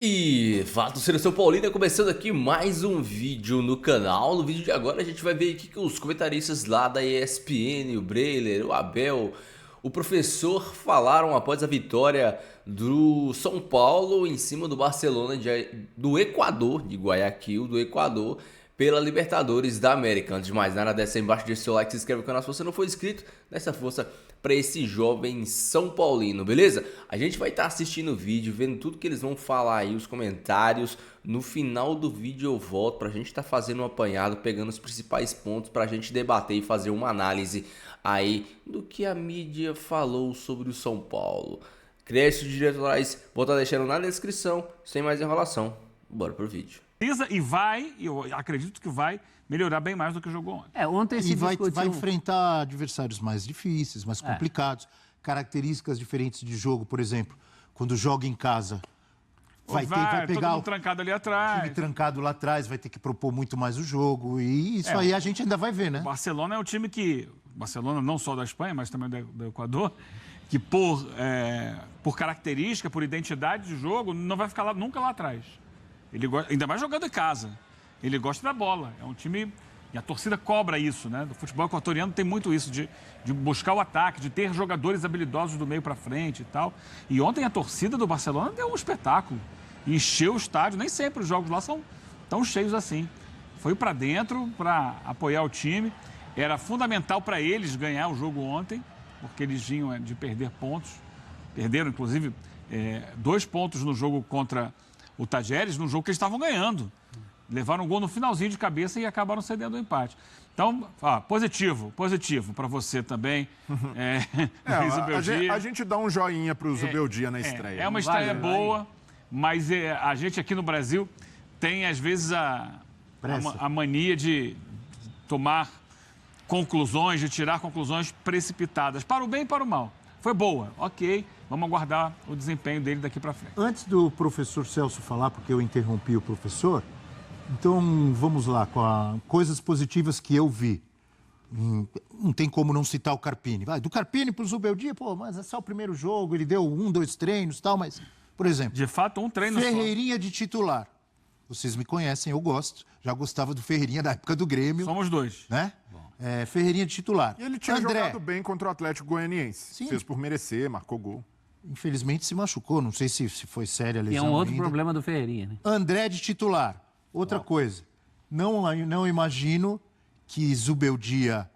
E fala, torcedor São Paulino, começando aqui mais um vídeo no canal. No vídeo de agora a gente vai ver aqui que os comentaristas lá da ESPN, o Breiler, o Abel, o professor falaram após a vitória do São Paulo em cima do Barcelona do Equador, de Guayaquil, do Equador, pela Libertadores da América. Antes de mais nada, desce aí embaixo, deixa seu like, se inscreve no canal se você não for inscrito, dá essa força para esse jovem São Paulino, beleza? A gente vai estar assistindo o vídeo, vendo tudo que eles vão falar aí, os comentários. No final do vídeo eu volto pra gente estar fazendo um apanhado, pegando os principais pontos pra gente debater e fazer uma análise aí do que a mídia falou sobre o São Paulo. Créditos diretorais, vou estar deixando na descrição, sem mais enrolação. Bora pro vídeo. E vai, eu acredito que vai melhorar bem mais do que jogou ontem. Ontem se vai discutiu... enfrentar adversários mais difíceis, mais complicados, características diferentes de jogo, por exemplo, quando joga em casa, vai pegar todo mundo trancado ali atrás. time trancado lá atrás, vai ter que propor muito mais o jogo, e isso aí a gente ainda vai ver, né? O Barcelona é um time que, Barcelona não só da Espanha, mas também do Equador, que por característica, por identidade de jogo, não vai ficar nunca lá atrás. Ele gosta, ainda mais jogando em casa. Ele gosta da bola. É um time... E a torcida cobra isso, né? Do futebol equatoriano tem muito isso, de buscar o ataque, de ter jogadores habilidosos do meio para frente e tal. E ontem a torcida do Barcelona deu um espetáculo. Encheu o estádio. Nem sempre os jogos lá são tão cheios assim. Foi para dentro para apoiar o time. Era fundamental para eles ganhar o jogo ontem, porque eles vinham de perder pontos. Perderam, inclusive, 2 pontos no jogo contra o Tajeres, num jogo que eles estavam ganhando. Levaram um gol no finalzinho de cabeça e acabaram cedendo o empate. Então, positivo para você também. A gente dá um joinha para o Zubeldia na estreia. É uma estreia boa, mas a gente aqui no Brasil tem, às vezes, a mania de tomar conclusões, de tirar conclusões precipitadas, para o bem e para o mal. Foi boa, ok. Vamos aguardar o desempenho dele daqui para frente. Antes do professor Celso falar, porque eu interrompi o professor, então vamos lá, com coisas positivas que eu vi. Não tem como não citar o Carpini. Do Carpini para o Zubeldia, mas é só o primeiro jogo, ele deu 1, 2 treinos e tal, mas, por exemplo... De fato, um treino Ferreirinha só. de titular. Vocês me conhecem, eu gosto. Já gostava do Ferreirinha da época do Grêmio. Somos dois. Né? Ferreirinha de titular. E ele tinha jogado bem contra o Atlético Goianiense. Sim. Fez por merecer, marcou gol. Infelizmente se machucou, não sei se foi séria a lesão. E é um outro ainda. problema do Ferreirinha, né? André de titular. Outra coisa, não imagino que Zubeldia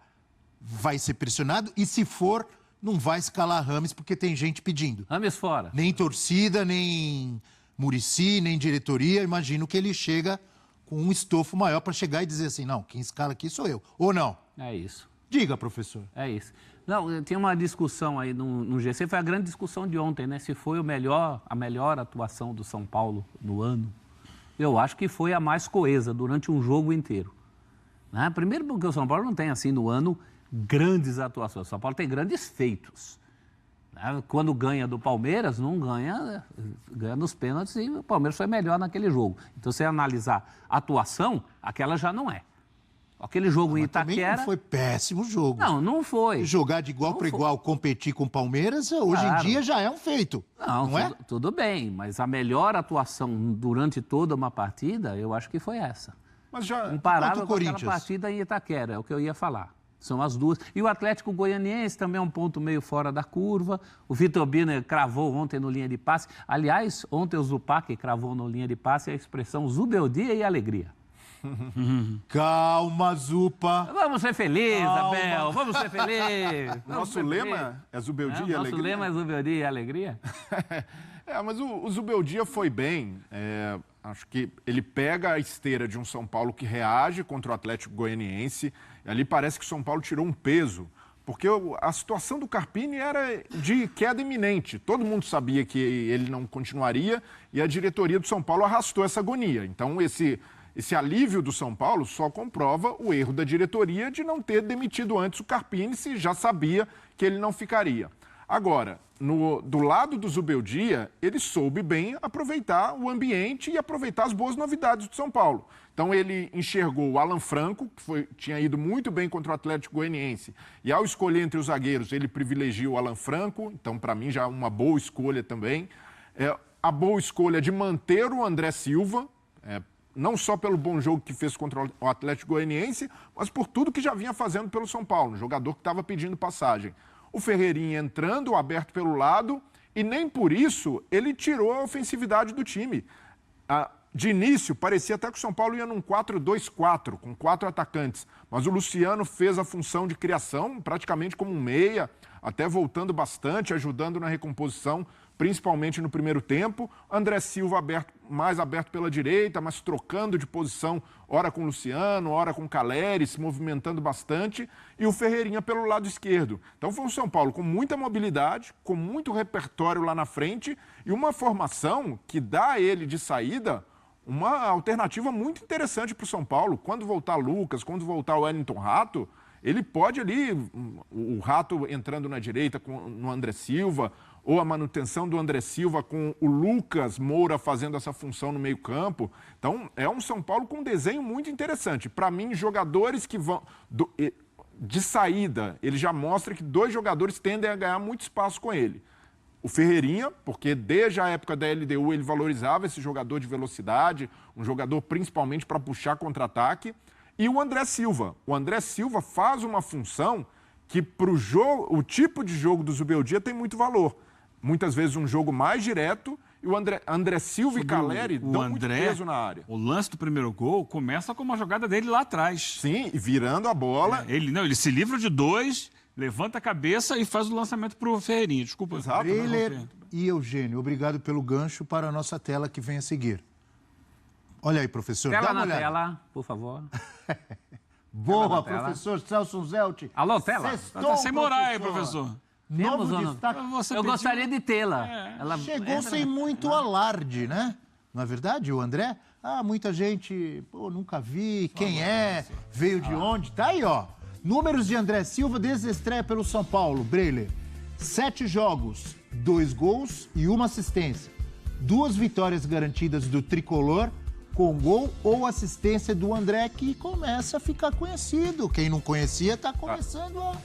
vai ser pressionado e, se for, não vai escalar Rames porque tem gente pedindo. Rames fora. Nem torcida, nem Muricy, nem diretoria. Imagino que ele chega com um estofo maior para chegar e dizer assim, não, quem escala aqui sou eu. Ou não? É isso. Diga, professor. É isso. Não, tinha uma discussão aí no GC, foi a grande discussão de ontem, né? Se foi a melhor atuação do São Paulo no ano. Eu acho que foi a mais coesa durante um jogo inteiro. Né? Primeiro porque o São Paulo não tem, assim, no ano, grandes atuações. O São Paulo tem grandes feitos. Né? Quando ganha do Palmeiras, não ganha nos pênaltis e o Palmeiras foi melhor naquele jogo. Então, se você analisar a atuação, aquela já não é. Aquele jogo em Itaquera... Também não foi péssimo jogo. Não foi. Jogar de igual para igual, competir com o Palmeiras, hoje em dia já é um feito. Não é? Tudo bem, mas a melhor atuação durante toda uma partida, eu acho que foi essa. Mas já... Comparável com aquela partida em Itaquera, é o que eu ia falar. São as duas. E o Atlético Goianiense também é um ponto meio fora da curva. O Vitor Biner cravou ontem no linha de passe. Aliás, ontem o Zupac cravou no linha de passe a expressão Zubeldia e alegria. Calma, Zupa. Vamos ser felizes, Abel. Vamos ser felizes. Nosso lema é Zubeldia e alegria. Nosso lema é Zubeldia e alegria. Mas o Zubeldia foi bem. Acho que ele pega a esteira de um São Paulo que reage contra o Atlético Goianiense. E ali parece que o São Paulo tirou um peso. Porque a situação do Carpini era de queda iminente. Todo mundo sabia que ele não continuaria e a diretoria do São Paulo arrastou essa agonia. Então, esse alívio do São Paulo só comprova o erro da diretoria de não ter demitido antes o Carpini, se já sabia que ele não ficaria. Agora, do lado do Zubeldia, ele soube bem aproveitar o ambiente e aproveitar as boas novidades do São Paulo. Então ele enxergou o Alan Franco, que tinha ido muito bem contra o Atlético Goianiense, e ao escolher entre os zagueiros, ele privilegia o Alan Franco, então para mim já é uma boa escolha também. a boa escolha de manter o André Silva, não só pelo bom jogo que fez contra o Atlético Goianiense, mas por tudo que já vinha fazendo pelo São Paulo, um jogador que estava pedindo passagem. O Ferreirinha entrando, aberto pelo lado, e nem por isso ele tirou a ofensividade do time. De início, parecia até que o São Paulo ia num 4-2-4, com 4 atacantes, mas o Luciano fez a função de criação, praticamente como um meia, até voltando bastante, ajudando na recomposição, principalmente no primeiro tempo. André Silva mais aberto pela direita, mas trocando de posição, ora com o Luciano, ora com o Caleri, se movimentando bastante, e o Ferreirinha pelo lado esquerdo. Então foi um São Paulo com muita mobilidade, com muito repertório lá na frente, e uma formação que dá a ele de saída uma alternativa muito interessante para o São Paulo. Quando voltar Lucas, quando voltar o Wellington Rato, ele pode ali, o Rato entrando na direita no André Silva, ou a manutenção do André Silva com o Lucas Moura fazendo essa função no meio-campo. Então, é um São Paulo com um desenho muito interessante. Para mim, jogadores que vão... de saída, ele já mostra que 2 jogadores tendem a ganhar muito espaço com ele. O Ferreirinha, porque desde a época da LDU ele valorizava esse jogador de velocidade, um jogador principalmente para puxar contra-ataque, e o André Silva. O André Silva faz uma função que para o tipo de jogo do Zubeldia tem muito valor. Muitas vezes um jogo mais direto, e o André Silva e Caleri dão muito peso na área. O lance do primeiro gol começa com uma jogada dele lá atrás. Sim, e virando a bola. Ele se livra de 2, levanta a cabeça e faz o lançamento para o Ferreirinha. Desculpa. Exato. Breiler e Eugênio, obrigado pelo gancho para a nossa tela que vem a seguir. Olha aí, professor. Tela dá uma na olhada. tela, por favor. Boa, tela. professor Celso Zelt. Alô, tela. Sextou, Tá sem moral aí, professor. Temos Novo ou não? destaque. Eu gostaria de tê-la. Ela Chegou entra sem muito alarde, né? Não é verdade, o André? Muita gente, nunca vi, quem é, veio de onde, tá aí, ó. Números de André Silva desde a estreia pelo São Paulo, Breiler. 7 jogos, 2 gols e 1 assistência. 2 vitórias garantidas do Tricolor, com gol ou assistência do André, que começa a ficar conhecido. Quem não conhecia tá começando a...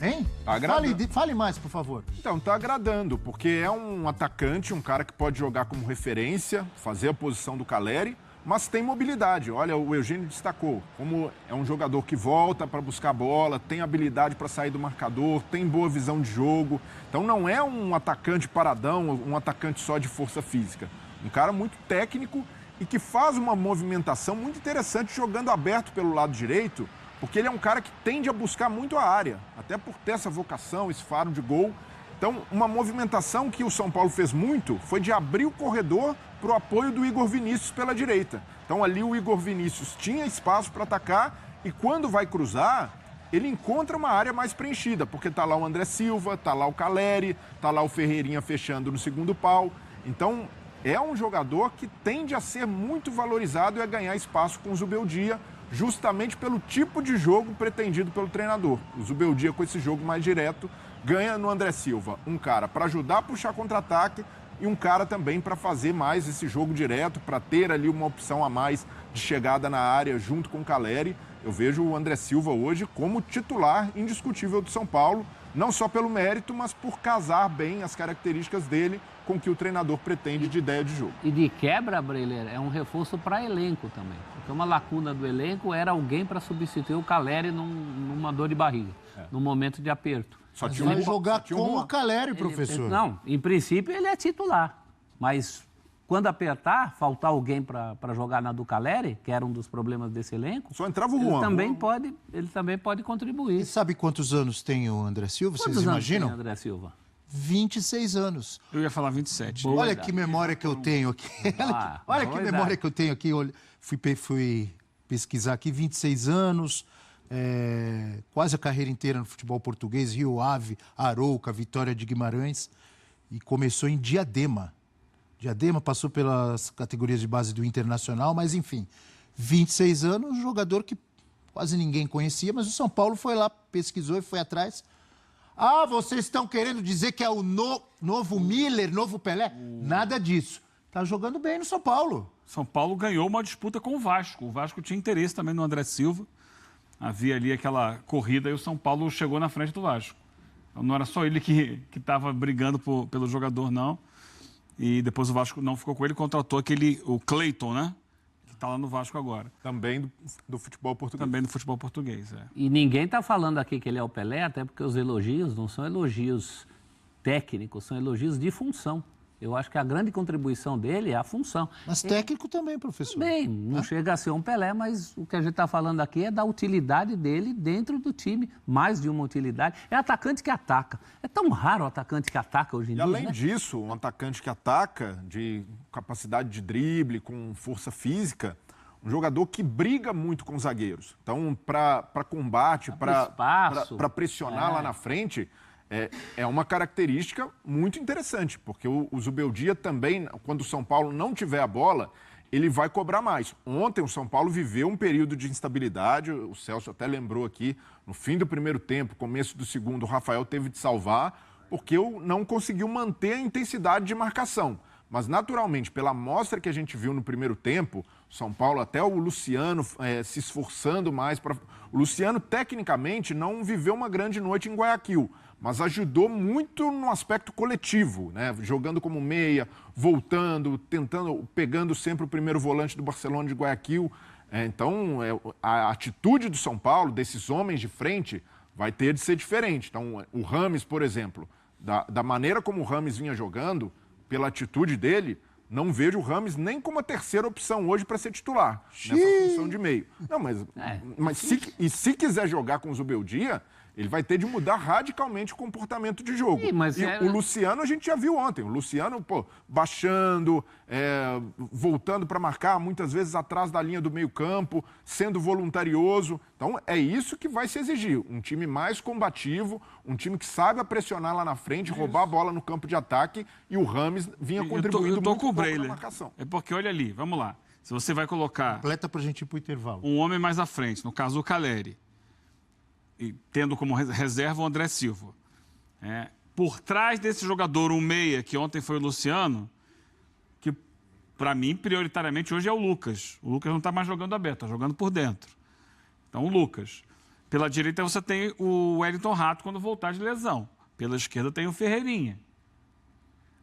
Hein? Tá agradando. Fale mais, por favor. Então, tá agradando, porque é um atacante, um cara que pode jogar como referência, fazer a posição do Caleri, mas tem mobilidade. Olha, o Eugênio destacou, como é um jogador que volta para buscar a bola, tem habilidade para sair do marcador, tem boa visão de jogo. Então não é um atacante paradão, um atacante só de força física. Um cara muito técnico e que faz uma movimentação muito interessante jogando aberto pelo lado direito, porque ele é um cara que tende a buscar muito a área, até por ter essa vocação, esse faro de gol. Então, uma movimentação que o São Paulo fez muito foi de abrir o corredor para o apoio do Igor Vinícius pela direita. Então, ali o Igor Vinícius tinha espaço para atacar e quando vai cruzar, ele encontra uma área mais preenchida, porque está lá o André Silva, está lá o Caleri, está lá o Ferreirinha fechando no segundo pau. Então, é um jogador que tende a ser muito valorizado e a ganhar espaço com o Zubeldia, justamente pelo tipo de jogo pretendido pelo treinador. O Zubeldia, com esse jogo mais direto, ganha no André Silva um cara para ajudar a puxar contra-ataque e um cara também para fazer mais esse jogo direto, para ter ali uma opção a mais de chegada na área junto com o Caleri. Eu vejo o André Silva hoje como titular indiscutível do São Paulo, não só pelo mérito, mas por casar bem as características dele com o que o treinador pretende de ideia de jogo. E de quebra, Breiler, é um reforço para elenco também. Porque uma lacuna do elenco era alguém para substituir o Caleri numa dor de barriga, num momento de aperto. Só tinha Vai um- jogar só tinha com um- o Caleri, professor. Não, em princípio ele é titular. Mas quando apertar, faltar alguém para jogar na do Caleri, que era um dos problemas desse elenco, Só entrava o ele Juan. também pode contribuir. E sabe quantos anos tem o André Silva? Vocês Quantos anos imaginam? tem André Silva? 26 anos. Eu ia falar 27. Boa Olha idade. que memória que eu tenho aqui. Olha que boa memória idade. que eu tenho aqui. Fui pesquisar aqui, 26 anos, quase a carreira inteira no futebol português, Rio Ave, Arouca, Vitória de Guimarães, e começou em Diadema. Diadema passou pelas categorias de base do Internacional, mas enfim, 26 anos, um jogador que quase ninguém conhecia, mas o São Paulo foi lá, pesquisou e foi atrás. Vocês estão querendo dizer que é o novo Miller, novo Pelé? Nada disso. Tá jogando bem no São Paulo. São Paulo ganhou uma disputa com o Vasco. O Vasco tinha interesse também no André Silva. Havia ali aquela corrida e o São Paulo chegou na frente do Vasco. Então não era só ele que estava brigando pelo jogador, não. E depois o Vasco não ficou com ele, contratou o Cleiton, né? Que está lá no Vasco agora. Também do futebol português. Também do futebol português, é. E ninguém está falando aqui que ele é o Pelé, até porque os elogios não são elogios técnicos, são elogios de função. Eu acho que a grande contribuição dele é a função. Mas técnico também, professor. Bem, não chega a ser um Pelé, mas o que a gente está falando aqui é da utilidade dele dentro do time, mais de uma utilidade. É atacante que ataca. É tão raro o atacante que ataca hoje em E dia, além né? disso, um atacante que ataca, de capacidade de drible, com força física, um jogador que briga muito com os zagueiros. Então, para combate, para pressionar lá na frente, é uma característica muito interessante, porque o Zubeldia também, quando o São Paulo não tiver a bola, ele vai cobrar mais. Ontem o São Paulo viveu um período de instabilidade, o Celso até lembrou aqui, no fim do primeiro tempo, começo do segundo, o Rafael teve de salvar, porque não conseguiu manter a intensidade de marcação. Mas, naturalmente, pela amostra que a gente viu no primeiro tempo, o São Paulo, até o Luciano se esforçando mais. O Luciano, tecnicamente, não viveu uma grande noite em Guayaquil, mas ajudou muito no aspecto coletivo, né? Jogando como meia, voltando, pegando sempre o primeiro volante do Barcelona de Guayaquil. Então, a atitude do São Paulo, desses homens de frente, vai ter de ser diferente. Então, o Rames, por exemplo, da maneira como o Rames vinha jogando, pela atitude dele, não vejo o Rames nem como a terceira opção hoje para ser titular, nessa função de meio. Não, mas se quiser jogar com o Zubeldia, ele vai ter de mudar radicalmente o comportamento de jogo. O Luciano a gente já viu ontem. O Luciano, baixando, voltando para marcar, muitas vezes atrás da linha do meio-campo, sendo voluntarioso. Então, é isso que vai se exigir. Um time mais combativo, um time que saiba pressionar lá na frente, roubar a bola no campo de ataque, e o Rames vinha contribuindo muito pouco na marcação. É porque, olha ali, vamos lá. Se você vai colocar... Completa para a gente ir para o intervalo. Um homem mais à frente, no caso o Caleri, e tendo como reserva o André Silva. Por trás desse jogador, um meia, que ontem foi o Luciano, que para mim, prioritariamente, hoje é o Lucas. O Lucas não está mais jogando aberto, está jogando por dentro. Então, o Lucas. Pela direita, você tem o Wellington Rato quando voltar de lesão. Pela esquerda, tem o Ferreirinha.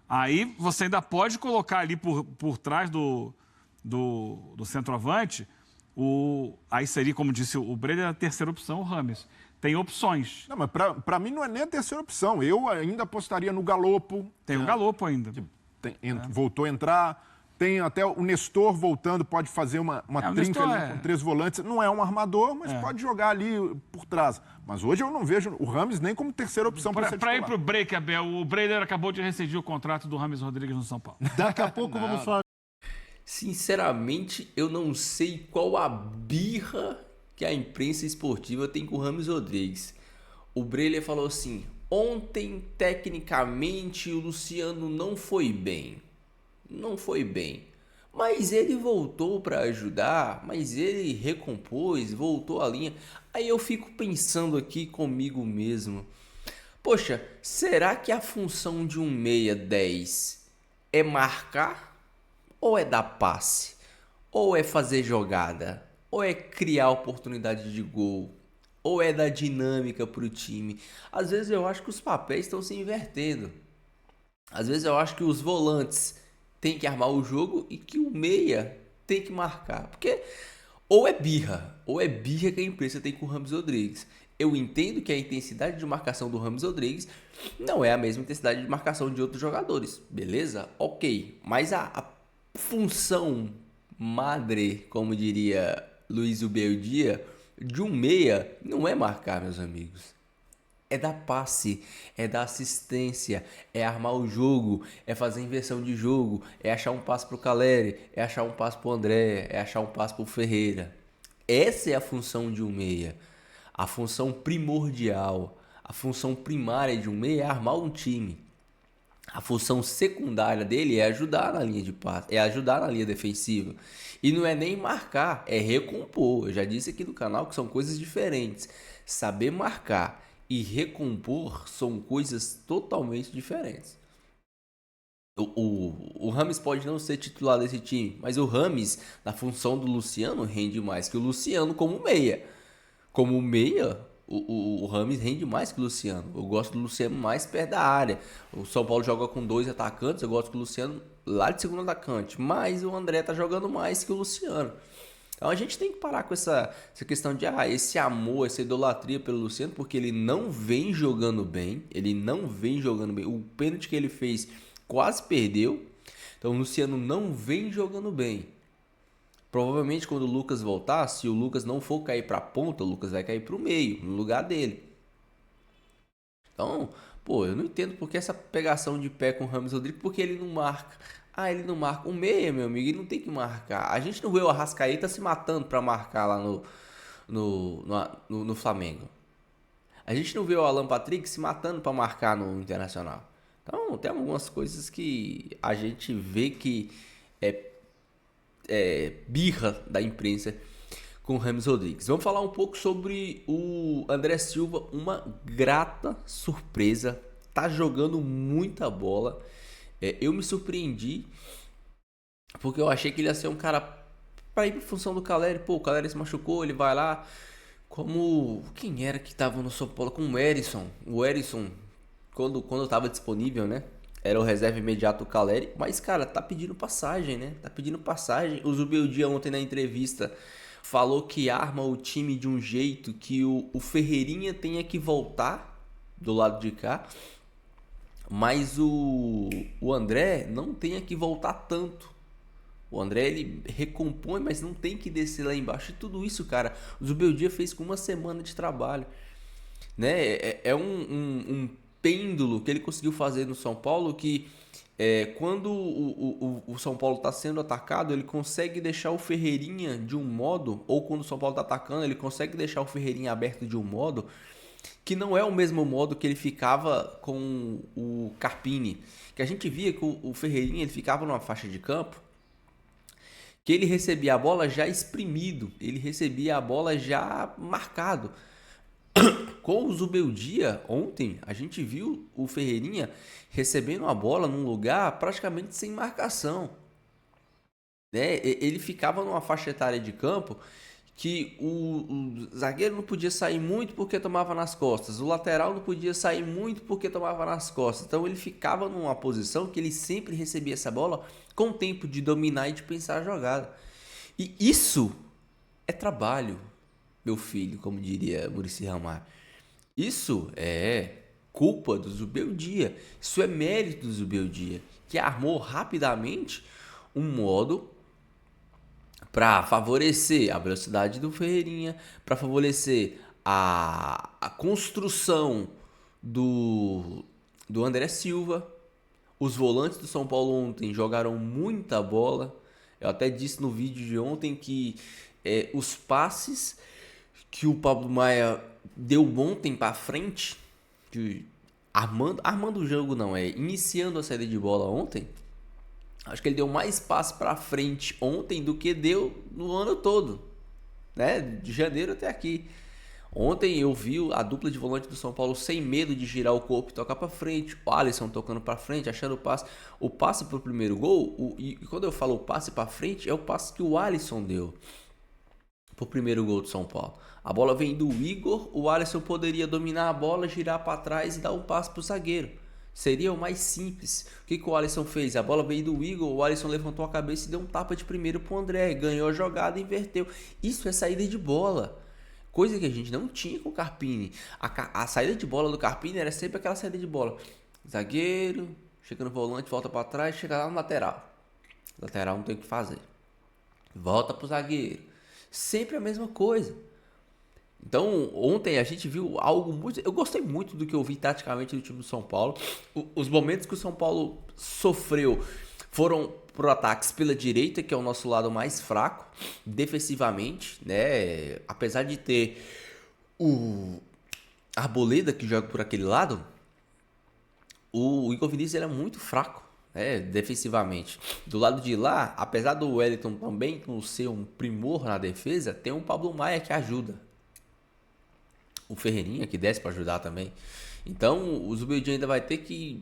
Aí, você ainda pode colocar ali por trás do centroavante, aí seria, como disse o Breder, a terceira opção, o Rames. Tem opções. Não, mas para mim não é nem a terceira opção. Eu ainda apostaria no Galopo. Tem o Galopo ainda. Voltou a entrar. Tem até o Nestor voltando, pode fazer uma trinca ali com 3 volantes. Não é um armador, mas pode jogar ali por trás. Mas hoje eu não vejo o Rames nem como terceira opção para ser titular. Para ir para o break, Abel, o Breder acabou de rescindir o contrato do Rames Rodrigues no São Paulo. Daqui a pouco vamos falar. Sinceramente, eu não sei qual a birra que a imprensa esportiva tem com o Rames Rodrigues. O Breler falou assim: ontem, tecnicamente, o Luciano não foi bem. Não foi bem. Mas ele voltou para ajudar, mas ele recompôs, voltou à linha. Aí eu fico pensando aqui comigo mesmo. Poxa, será que a função de um meia 10 é marcar? Ou é dar passe? Ou é fazer jogada? Ou é criar oportunidade de gol? Ou é dar dinâmica para o time? Às vezes eu acho que os papéis estão se invertendo. Às vezes eu acho que os volantes têm que armar o jogo e que o meia tem que marcar. Porque ou é birra que a imprensa tem com o Rames Rodrigues. Eu entendo que a intensidade de marcação do Rames Rodrigues não é a mesma intensidade de marcação de outros jogadores. Beleza? Ok. Mas a função madre, como diria Luiz Zubeldia, de um meia não é marcar, meus amigos. É dar passe, é dar assistência, é armar o jogo, é fazer inversão de jogo, é achar um passe pro Caleri, é achar um passe pro André, é achar um passe pro Ferreira. Essa é a função de um meia. A função primordial, a função primária de um meia é armar um time. A função secundária dele é ajudar na linha de passe, é ajudar na linha defensiva. E não é nem marcar, é recompor. Eu já disse aqui no canal que são coisas diferentes. Saber marcar e recompor são coisas totalmente diferentes. O Rames pode não ser titular desse time, mas o Rames, na função do Luciano, rende mais que o Luciano como meia. Como meia, O Rames rende mais que o Luciano. Eu gosto do Luciano mais perto da área. O São Paulo joga com 2 atacantes, eu gosto do Luciano lá de segundo atacante. Mas o André tá jogando mais que o Luciano. Então a gente tem que parar com essa questão de esse amor, essa idolatria pelo Luciano, porque ele não vem jogando bem. Ele não vem jogando bem. O pênalti que ele fez quase perdeu. Então o Luciano não vem jogando bem. Provavelmente quando o Lucas voltar, se o Lucas não for cair para a ponta, o Lucas vai cair para o meio, no lugar dele. Então, pô, eu não entendo porque essa pegação de pé com o Rames Rodrigues, porque ele não marca. Ele não marca. O meia, meu amigo, ele não tem que marcar. A gente não vê o Arrascaeta se matando para marcar lá no Flamengo. A gente não vê o Alan Patrick se matando para marcar no Internacional. Então, tem algumas coisas que a gente vê que é birra da imprensa com o Rames Rodrigues. Vamos falar um pouco sobre o André Silva, uma grata surpresa. Tá jogando muita bola. Eu me surpreendi, porque eu achei que ele ia ser um cara para ir para função do Caleri. Pô, o Caleri se machucou, ele vai lá. Quem era que tava no São Paulo? Com o Erisson. O Erisson, quando tava disponível, né? Era o reserva imediato do Caleri. Mas, cara, tá pedindo passagem, né? Tá pedindo passagem. O Zubeldia ontem na entrevista falou que arma o time de um jeito que o Ferreirinha tenha que voltar do lado de cá. Mas o André não tem que voltar tanto. O André, ele recompõe, mas não tem que descer lá embaixo. E tudo isso, cara, o Zubeldia fez com uma semana de trabalho. Né? É um pêndulo que ele conseguiu fazer no São Paulo que quando o São Paulo está sendo atacado, ele consegue deixar o Ferreirinha de um modo, ou quando o São Paulo está atacando, ele consegue deixar o Ferreirinha aberto de um modo que não é o mesmo modo que ele ficava com o Carpini. Que a gente via que o Ferreirinha ele ficava numa faixa de campo que ele recebia a bola já espremido, ele recebia a bola já marcado. Com o Zubeldia, ontem, a gente viu o Ferreirinha recebendo a bola num lugar praticamente sem marcação. Né? Ele ficava numa faixa etária de campo que o zagueiro não podia sair muito porque tomava nas costas, o lateral não podia sair muito porque tomava nas costas. Então ele ficava numa posição que ele sempre recebia essa bola com tempo de dominar e de pensar a jogada. E isso é trabalho, meu filho, como diria Muricy Ramalho. Isso é culpa do Zubeldia, isso é mérito do Zubeldia, que armou rapidamente um modo para favorecer a velocidade do Ferreirinha, para favorecer a construção do André Silva. Os volantes do São Paulo ontem jogaram muita bola. Eu até disse no vídeo de ontem que os passes que o Pablo Maia deu ontem para frente, armando o jogo não, iniciando a saída de bola ontem, acho que ele deu mais passe para frente ontem do que deu no ano todo, né? De janeiro até aqui. Ontem eu vi a dupla de volante do São Paulo sem medo de girar o corpo e tocar para frente. O Alisson tocando para frente, achando o passe. O passe para o primeiro gol, e quando eu falo o passe para frente, é o passe que o Alisson deu para o primeiro gol do São Paulo. A bola vem do Igor, o Alisson poderia dominar a bola, girar para trás e dar um passe para o zagueiro. Seria o mais simples. O que o Alisson fez? A bola veio do Igor, o Alisson levantou a cabeça e deu um tapa de primeiro pro André. Ganhou a jogada e inverteu. Isso é saída de bola. Coisa que a gente não tinha com o Carpini. A saída de bola do Carpini era sempre aquela saída de bola. Zagueiro, chega no volante, volta para trás, chega lá no lateral. Lateral não tem o que fazer. Volta pro zagueiro. Sempre a mesma coisa. Então, ontem a gente viu algo muito... Eu gostei muito do que eu vi taticamente do time do São Paulo. Os momentos que o São Paulo sofreu foram por ataques pela direita, que é o nosso lado mais fraco, defensivamente, né? Apesar de ter o Arboleda, que joga por aquele lado, o Igor Vinícius era muito fraco, né? Defensivamente. Do lado de lá, apesar do Wellington também não ser um primor na defesa, tem um Pablo Maia que ajuda. O Ferreirinha que desce para ajudar também. Então o Zubeldia ainda vai ter que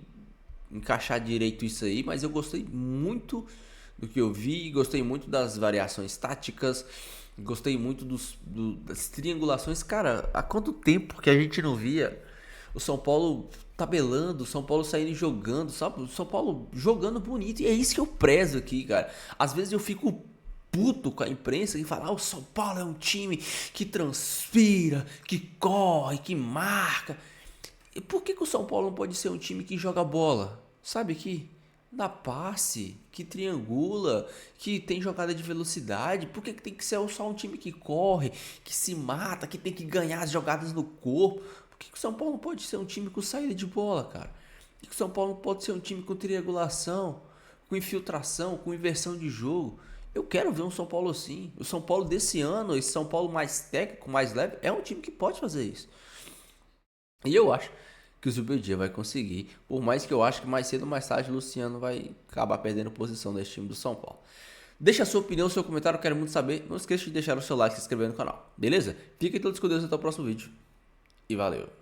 encaixar direito isso aí, mas eu gostei muito do que eu vi, gostei muito das variações táticas, gostei muito das triangulações. Cara, há quanto tempo que a gente não via o São Paulo tabelando, o São Paulo saindo e jogando, sabe? O São Paulo jogando bonito, e é isso que eu prezo aqui, cara. Às vezes eu fico puto com a imprensa que fala, o São Paulo é um time que transpira, que corre, que marca. E por que o São Paulo não pode ser um time que joga bola? Sabe, que dá passe, que triangula, que tem jogada de velocidade? Por que tem que ser só um time que corre, que se mata, que tem que ganhar as jogadas no corpo? Por que o São Paulo não pode ser um time com saída de bola, cara? Por que o São Paulo não pode ser um time com triangulação, com infiltração, com inversão de jogo? Eu quero ver um São Paulo assim. O São Paulo desse ano, esse São Paulo mais técnico, mais leve, é um time que pode fazer isso. E eu acho que o Zubeldia vai conseguir, por mais que eu acho que mais cedo ou mais tarde o Luciano vai acabar perdendo posição nesse time do São Paulo. Deixa a sua opinião, seu comentário, eu quero muito saber. Não esqueça de deixar o seu like e se inscrever no canal, beleza? Fiquem todos com Deus, até o próximo vídeo e valeu!